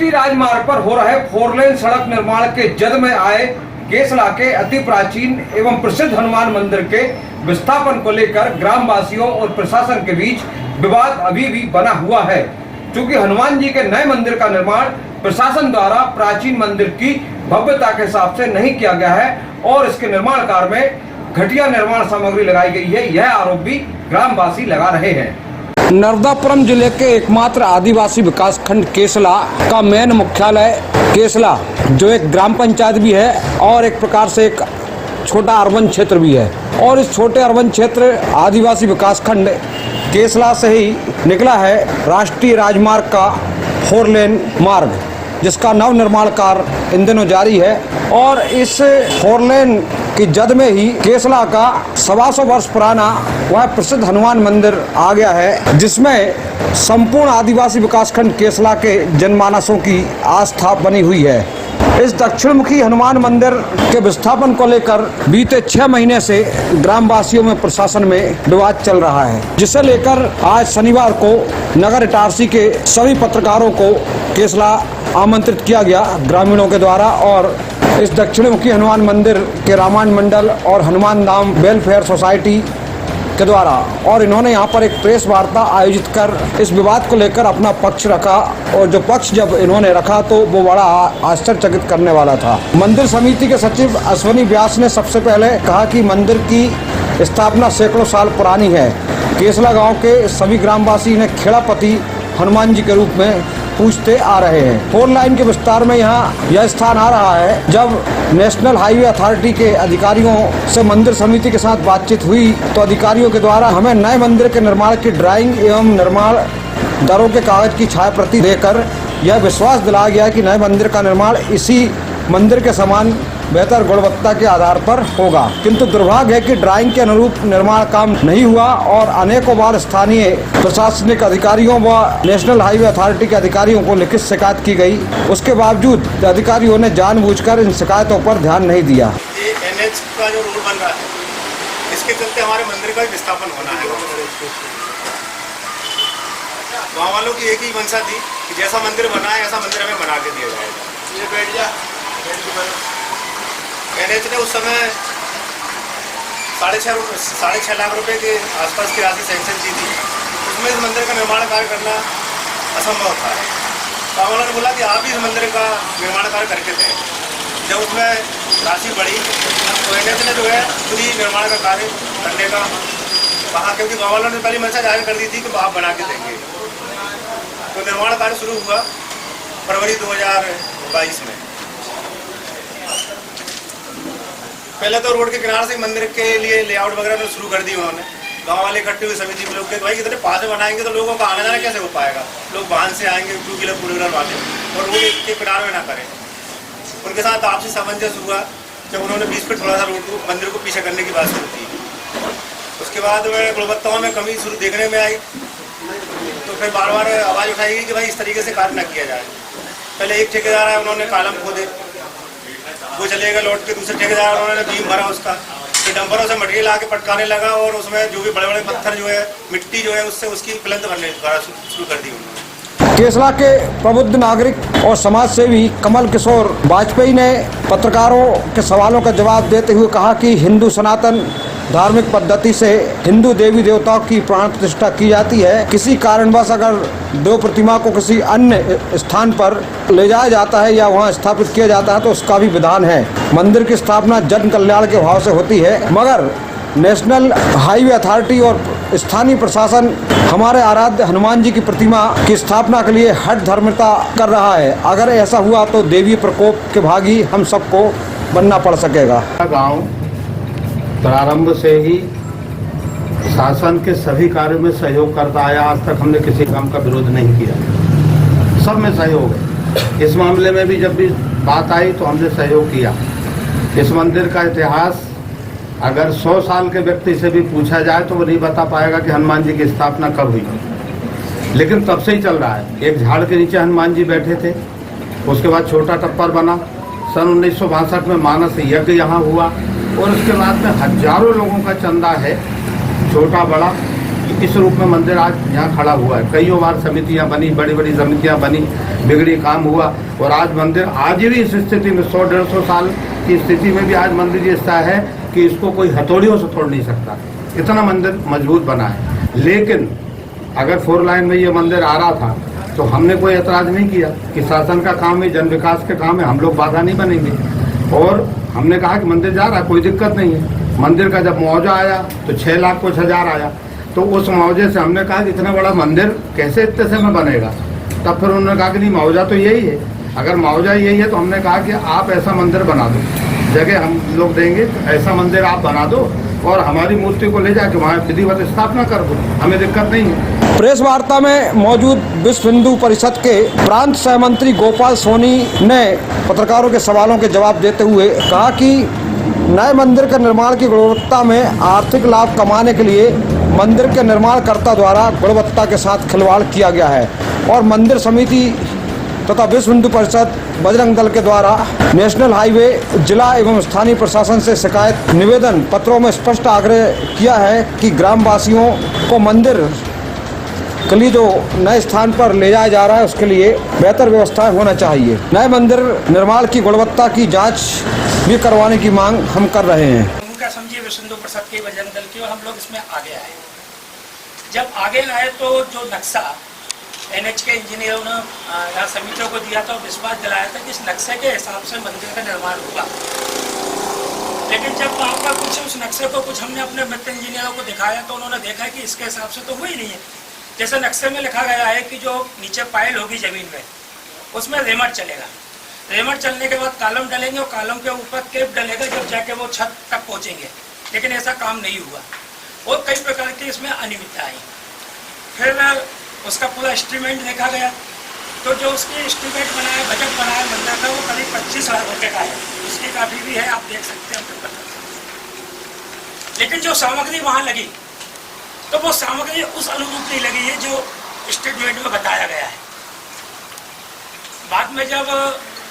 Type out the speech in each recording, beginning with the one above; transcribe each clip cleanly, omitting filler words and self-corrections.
राष्ट्रीय राजमार्ग पर हो रहे 4 लेन सड़क निर्माण के जद में आए केसला के अति प्राचीन एवं प्रसिद्ध हनुमान मंदिर के विस्थापन को लेकर ग्रामवासियों और प्रशासन के बीच विवाद अभी भी बना हुआ है। क्योंकि हनुमान जी के नए मंदिर का निर्माण प्रशासन द्वारा प्राचीन मंदिर की भव्यता के हिसाब से नहीं किया गया है और इसके निर्माण कार्य में घटिया निर्माण सामग्री लगाई गई है, यह आरोप भी ग्रामवासी लगा रहे हैं। नर्मदापुरम जिले के एकमात्र आदिवासी विकास खंड केसला का मेन मुख्यालय केसला, जो एक ग्राम पंचायत भी है और एक प्रकार से एक छोटा अर्बन क्षेत्र भी है, और इस छोटे अर्बन क्षेत्र आदिवासी विकास खंड केसला से ही निकला है राष्ट्रीय राजमार्ग का 4 लेन मार्ग, जिसका नव निर्माण कार्य इन दिनों जारी है। और इस 4 लेन की जद में ही केसला का 125 वर्ष पुराना वह प्रसिद्ध हनुमान मंदिर आ गया है, जिसमें संपूर्ण आदिवासी विकासखंड केसला के जनमानसों की आस्था बनी हुई है। इस दक्षिणमुखी हनुमान मंदिर के विस्थापन को लेकर बीते 6 महीने से ग्रामवासियों में प्रशासन में विवाद चल रहा है, जिसे लेकर आज शनिवार को नगर इटारसी के सभी पत्रकारों को केसला आमंत्रित किया गया ग्रामीणों के द्वारा, और इस दक्षिणमुखी हनुमान मंदिर के रामायण मंडल और हनुमान धाम वेलफेयर सोसाइटी के द्वारा, और इन्होंने यहाँ पर एक प्रेस वार्ता आयोजित कर इस विवाद को लेकर अपना पक्ष रखा। और जो पक्ष जब इन्होंने रखा तो वो बड़ा आश्चर्यचकित करने वाला था। मंदिर समिति के सचिव अश्वनी व्यास ने सबसे पहले कहा कि मंदिर की स्थापना सैकड़ों साल पुरानी है। केसला गांव के सभी ग्रामवासी इन्हें खेड़ापति हनुमान जी के रूप में पूछते आ रहे हैं। 4 लाइन के विस्तार में यहाँ यह स्थान आ रहा है। जब नेशनल हाईवे अथॉरिटी के अधिकारियों से मंदिर समिति के साथ बातचीत हुई तो अधिकारियों के द्वारा हमें नए मंदिर के निर्माण की ड्राइंग एवं निर्माण दरों के कागज की छायाप्रति देकर यह विश्वास दिलाया गया कि नए मंदिर का निर्माण इसी मंदिर के समान बेहतर गुणवत्ता के आधार पर होगा। किंतु दुर्भाग्य है कि ड्राइंग के अनुरूप निर्माण काम नहीं हुआ और अनेकों बार स्थानीय प्रशासनिक अधिकारियों व नेशनल हाईवे अथॉरिटी के अधिकारियों को लिखित शिकायत की गई। उसके बावजूद अधिकारियों ने जानबूझकर इन शिकायतों पर ध्यान नहीं दिया। ये NH का जो रोड बन रहा है, इसके चलते हमारे मंदिर का विस्थापन होना है। गाँव वालों की एक ही मंशा थी कि जैसा मंदिर बना है ऐसा मंदिर हमें बना के दिया जाएगा। ये बैठ जा। NH ने उस समय 6.5 लाख रुपए के आसपास की राशि सैंक्शन की थी। उसमें इस मंदिर का निर्माण कार्य करना असंभव था। गाँव वालों ने बोला कि आप ही इस मंदिर का निर्माण कार्य करके दें। जब उसमें राशि बढ़ी तो NH ने जो है खुद ही निर्माण का कार्य करने का कहा, क्योंकि गाँव वालों ने पहली मंशा जाहिर कर दी थी कि आप बना के देंगे। तो निर्माण कार्य शुरू हुआ फरवरी 2022 में। पहले तो रोड के किनारे से मंदिर के लिए लेआउट वगैरह शुरू कर दी उन्होंने। गांव वाले इकट्ठे हुए समिति के लोग के भाई इतने पास में बनाएंगे तो लोगों का आना जाना कैसे हो पाएगा। लोग वाहन से आएंगे, 2 व्हीलर 4 व्हीलर वाले, और रोड के किनारे में ना करें। उनके साथ आपसी सामंजस्य हुआ जब उन्होंने 20 फीट थोड़ा सा रोड को मंदिर को पीछे करने की बात शुरू की। उसके बाद गुणवत्ताओं में कमी शुरू देखने में आई, तो फिर बार बार आवाज़ उठाई गई कि भाई इस तरीके से कार्य न किया जाए। पहले एक ठेकेदार है, उन्होंने कॉलम खोदे, वो चलेगा लौट के दूसरे ठेकेदार उन्होंने बीम भरा उसका, फिर डंपरों से मटेरियल आके पटकाने लगा और उसमें जो भी बड़े बड़े पत्थर जो है, मिट्टी जो है, उससे उसकी प्लंथ भरने शुरू कर दी उन्होंने। केसला के प्रबुद्ध नागरिक और समाज सेवी कमल किशोर वाजपेयी ने पत्रकारों के सवालों का जवाब देते हुए कहा कि हिंदू सनातन धार्मिक पद्धति से हिंदू देवी देवताओं की प्राण प्रतिष्ठा की जाती है। किसी कारणवश अगर दो प्रतिमा को किसी अन्य स्थान पर ले जाया जाता है या वहां स्थापित किया जाता है तो उसका भी विधान है। मंदिर की स्थापना जन कल्याण के भाव से होती है, मगर नेशनल हाईवे अथॉरिटी और स्थानीय प्रशासन हमारे आराध्य हनुमान जी की प्रतिमा की स्थापना के लिए हठ धर्मता कर रहा है। अगर ऐसा हुआ तो देवी प्रकोप के भागी हम सबको बनना पड़ सकेगा। गाँव प्रारंभ से ही शासन के सभी कार्यों में सहयोग करता आया। आज तक हमने किसी काम का विरोध नहीं किया, सब में सहयोग है। इस मामले में भी जब भी बात आई तो हमने सहयोग किया। इस मंदिर का इतिहास अगर 100 साल के व्यक्ति से भी पूछा जाए तो वो नहीं बता पाएगा कि हनुमान जी की स्थापना कब हुई, लेकिन तब से ही चल रहा है। एक झाड़ के नीचे हनुमान जी बैठे थे, उसके बाद छोटा टप्पर बना, सन 1962 में मानस यज्ञ यहाँ हुआ, और उसके बाद में हजारों लोगों का चंदा है, छोटा बड़ा, इस रूप में मंदिर आज यहाँ खड़ा हुआ है। कई बार समितियाँ बनी, बड़ी बड़ी समितियाँ बनी, बिगड़ी काम हुआ, और आज मंदिर आज भी इस स्थिति में 100-150 साल की स्थिति में भी आज मंदिर ऐसा है कि इसको कोई हथौड़ियों से तोड़ नहीं सकता, इतना मंदिर मजबूत बना है। लेकिन अगर 4 लाइन में ये मंदिर आ रहा था तो हमने कोई एतराज़ नहीं किया कि शासन का काम है, जन विकास के काम है, हम लोग बाधा नहीं बनेंगे। और हमने कहा कि मंदिर जा रहा है, कोई दिक्कत नहीं है। मंदिर का जब मुआवजा आया तो 6 लाख कुछ हज़ार आया, तो उस मुआवजे से हमने कहा कि इतना बड़ा मंदिर कैसे इतने से में बनेगा। तब फिर उन्होंने कहा कि नहीं, मुआवजा तो यही है। अगर मुआवजा यही है तो हमने कहा कि आप ऐसा मंदिर बना दो, जगह हम लोग देंगे, तो ऐसा मंदिर आप बना दो और हमारी मूर्ति को ले जाके वहाँ विधिवत स्थापना कर दो, हमें दिक्कत नहीं है। प्रेस वार्ता में मौजूद विश्व हिंदू परिषद के प्रांत सहमंत्री गोपाल सोनी ने पत्रकारों के सवालों के जवाब देते हुए कहा कि नए मंदिर के निर्माण की गुणवत्ता में आर्थिक लाभ कमाने के लिए मंदिर के निर्माणकर्ता द्वारा गुणवत्ता के साथ खिलवाड़ किया गया है और मंदिर समिति तथा विश्व हिंदू परिषद बजरंग दल के द्वारा नेशनल हाईवे जिला एवं स्थानीय प्रशासन से शिकायत निवेदन पत्रों में स्पष्ट आग्रह किया है कि ग्रामवासियों को मंदिर के लिए जो नए स्थान पर ले जाया जा रहा है उसके लिए बेहतर व्यवस्थाएं होना चाहिए। नए मंदिर निर्माण की गुणवत्ता की जांच भी करवाने की मांग हम कर रहे हैं। उनका समझिए विश्व हिंदू परिषद के बजरंग दल के, हम लोग इसमें आगे आए। जब आगे आए तो जो नक्शा NH के इंजीनियरों ने यहाँ समितियों को दिया था और विश्वास दिलाया था कि इस नक्शे के हिसाब से मंदिर का निर्माण होगा। लेकिन जब वहाँ पर कुछ उस नक्शे को कुछ हमने अपने मित्र इंजीनियरों को दिखाया तो उन्होंने देखा कि इसके हिसाब से तो हुआ ही नहीं है। जैसे नक्शे में लिखा गया है कि जो नीचे पायल होगी ज़मीन में उसमें रेमर चलेगा, रेमर चलने के बाद कॉलम डलेंगे और कॉलम के ऊपर केप डलेगा जब जाके वो छत तक पहुँचेंगे। लेकिन ऐसा काम नहीं हुआ और कई प्रकार की इसमें अनियमितता आई। फिर उसका पूरा एस्टीमेट देखा गया तो जो उसकी एस्टीमेट बनाया, बजट बनाया मंदिर का, वो करीब 25 लाख रुपये का है। उसकी काफ़ी भी है, आप देख सकते हैं। लेकिन जो सामग्री वहाँ लगी तो वो सामग्री उस अनुरूप नहीं लगी है जो स्टेटमेंट में बताया गया है। बाद में जब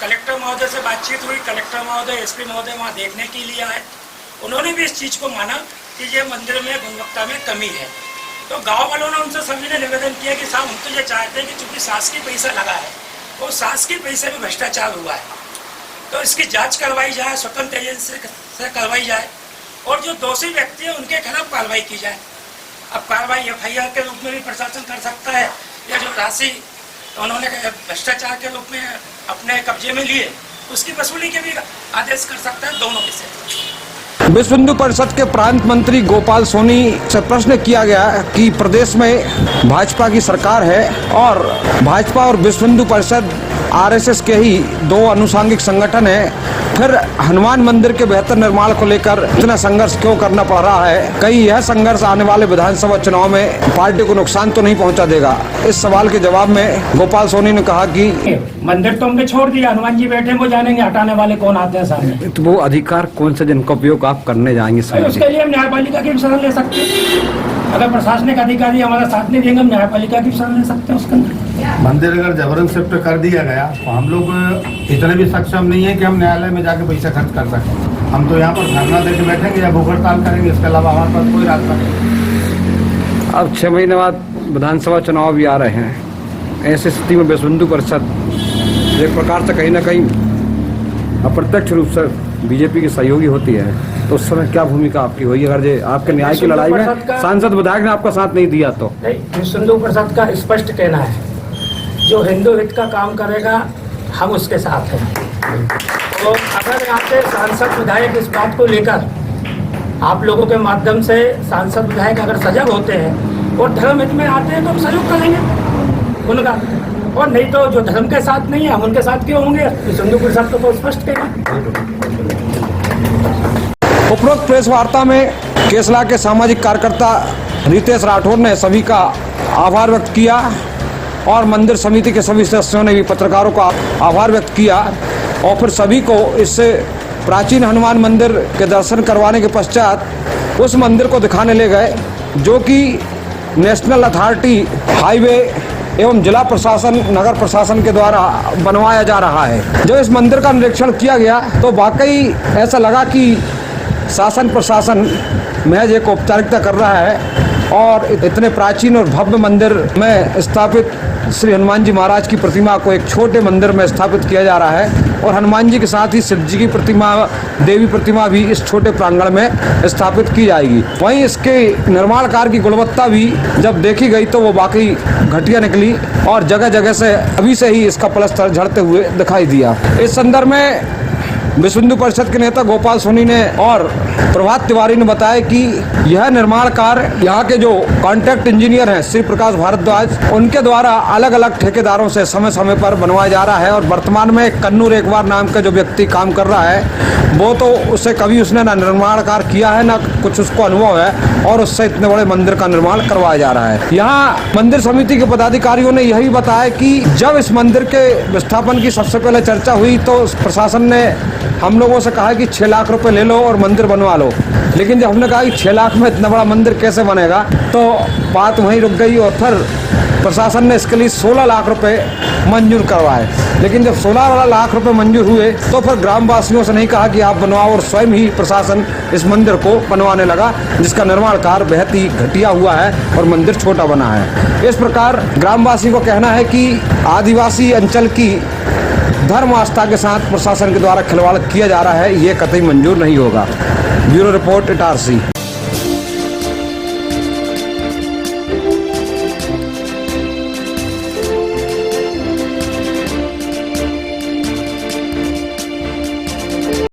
कलेक्टर महोदय से बातचीत हुई, कलेक्टर महोदय, SP महोदय वहाँ देखने के लिए आए, उन्होंने भी इस चीज़ को माना कि ये मंदिर में गुणवत्ता में कमी है। तो गांव वालों ने उनसे सभी ने निवेदन किया कि साहब हम तो ये चाहते हैं कि चूंकि शासकीय पैसा लगा है और शासकीय पैसे में भ्रष्टाचार हुआ है तो इसकी जांच करवाई जाए, स्वतंत्र एजेंसी से करवाई जाए और जो दोषी व्यक्ति है उनके खिलाफ कार्रवाई की जाए। अब कार्रवाई FIR के रूप में भी प्रशासन कर सकता है या जो राशि उन्होंने भ्रष्टाचार के रूप में अपने कब्जे में लिए उसकी वसूली के भी आदेश कर सकता है, दोनों में से। विश्व हिंदू परिषद के प्रांत मंत्री गोपाल सोनी से प्रश्न किया गया कि प्रदेश में भाजपा की सरकार है और भाजपा और विश्व हिंदू परिषद RSS के ही 2 अनुषंगिक संगठन है, फिर हनुमान मंदिर के बेहतर निर्माण को लेकर इतना संघर्ष क्यों करना पड़ रहा है? कहीं यह संघर्ष आने वाले विधानसभा चुनाव में पार्टी को नुकसान तो नहीं पहुंचा देगा? इस सवाल के जवाब में गोपाल सोनी ने कहा कि मंदिर तो हमने छोड़ दिया, हनुमान जी बैठे वो जानेंगे हटाने वाले कौन आते हैं सामने। तो वो अधिकार कौन सा जिनका उपयोग आप करने जाएंगे? उसके लिए हम न्यायपालिका की भी शरण ले सकते हैं। अगर प्रशासनिक अधिकारी हमारा साथ नहीं देंगे हम न्यायपालिका की शरण ले सकते हैं। उसके अंदर मंदिर अगर जबरन शिफ्ट कर दिया गया तो हम लोग इतने भी सक्षम नहीं है कि हम न्यायालय में जाके पैसा खर्च कर सकें। हम तो यहाँ पर धरना देकर बैठेंगे या भूख हड़ताल करेंगे, इसके अलावा हमारे पास कोई रास्ता नहीं। अब 6 महीने बाद विधानसभा चुनाव भी आ रहे हैं। ऐसी स्थिति में विश्व हिंदू परिषद एक प्रकार से कहीं ना कहीं अप्रत्यक्ष रूप से बीजेपी की सहयोगी होती है, तो उस समय क्या भूमिका आपकी हुई अगर ये आपके न्याय की लड़ाई में सांसद विधायक ने आपका साथ नहीं दिया तो? विश्व हिंदू परिषद का स्पष्ट कहना है जो हिंदू हित का काम करेगा हम उसके साथ हैं। तो अगर यहाँ से सांसद विधायक इस बात को लेकर आप लोगों के माध्यम से सांसद विधायक अगर सजग होते हैं और धर्म हित में आते हैं तो हम सहयोग करेंगे उनका, और नहीं तो जो धर्म के साथ नहीं है हम उनके साथ क्यों होंगे? विश्व हिंदू परिषद को तो स्पष्ट कहना। उपरोक्त प्रेस वार्ता में केसला के सामाजिक कार्यकर्ता रितेश राठौर ने सभी का आभार व्यक्त किया और मंदिर समिति के सभी सदस्यों ने भी पत्रकारों का आभार व्यक्त किया और फिर सभी को इससे प्राचीन हनुमान मंदिर के दर्शन करवाने के पश्चात उस मंदिर को दिखाने ले गए जो कि नेशनल अथॉरिटी हाईवे एवं जिला प्रशासन, नगर प्रशासन के द्वारा बनवाया जा रहा है। जब इस मंदिर का निरीक्षण किया गया तो वाकई ऐसा लगा कि शासन प्रशासन महज एक औपचारिकता कर रहा है और इतने प्राचीन और भव्य मंदिर में स्थापित श्री हनुमान जी महाराज की प्रतिमा को एक छोटे मंदिर में स्थापित किया जा रहा है और हनुमान जी के साथ ही शिव जी की प्रतिमा, देवी प्रतिमा भी इस छोटे प्रांगण में स्थापित की जाएगी। वहीं इसके निर्माण कार्य की गुणवत्ता भी जब देखी गई तो वो वाकई घटिया निकली और जगह जगह से अभी से ही इसका प्लास्टर झड़ते हुए दिखाई दिया। इस संदर्भ में विश्व हिंदू परिषद के नेता गोपाल सोनी ने और प्रभात तिवारी ने बताया कि यह निर्माण कार्य यहाँ के जो कॉन्ट्रैक्ट इंजीनियर हैं श्री प्रकाश भारद्वाज, उनके द्वारा अलग अलग ठेकेदारों से समय समय पर बनवाया जा रहा है और वर्तमान में कन्नूर एकबार नाम का जो व्यक्ति काम कर रहा है वो तो उससे कभी उसने ना निर्माण कार्य किया है ना कुछ उसको अनुभव है और उससे इतने बड़े मंदिर का निर्माण करवाया जा रहा है। यहाँ मंदिर समिति के पदाधिकारियों ने यही बताया कि जब इस मंदिर के विस्थापन की सबसे पहले चर्चा हुई तो प्रशासन ने हम लोगों से कहा कि 6 लाख रुपए ले लो और मंदिर बनवा लो, लेकिन जब हमने कहा कि 6 लाख में इतना बड़ा मंदिर कैसे बनेगा तो बात वहीं रुक गई और फिर प्रशासन ने इसके लिए 16 लाख रुपए मंजूर करवाए। लेकिन जब 16 लाख रुपए मंजूर हुए तो फिर ग्रामवासियों से नहीं कहा कि आप बनवाओ और स्वयं ही प्रशासन इस मंदिर को बनवाने लगा, जिसका निर्माण कार्य बेहद ही घटिया हुआ है और मंदिर छोटा बना है। इस प्रकार ग्रामवासियों को कहना है कि आदिवासी अंचल की धर्म आस्था के साथ प्रशासन के द्वारा खिलवाड़ किया जा रहा है, ये कतई मंजूर नहीं होगा। Bureau report Itarsi.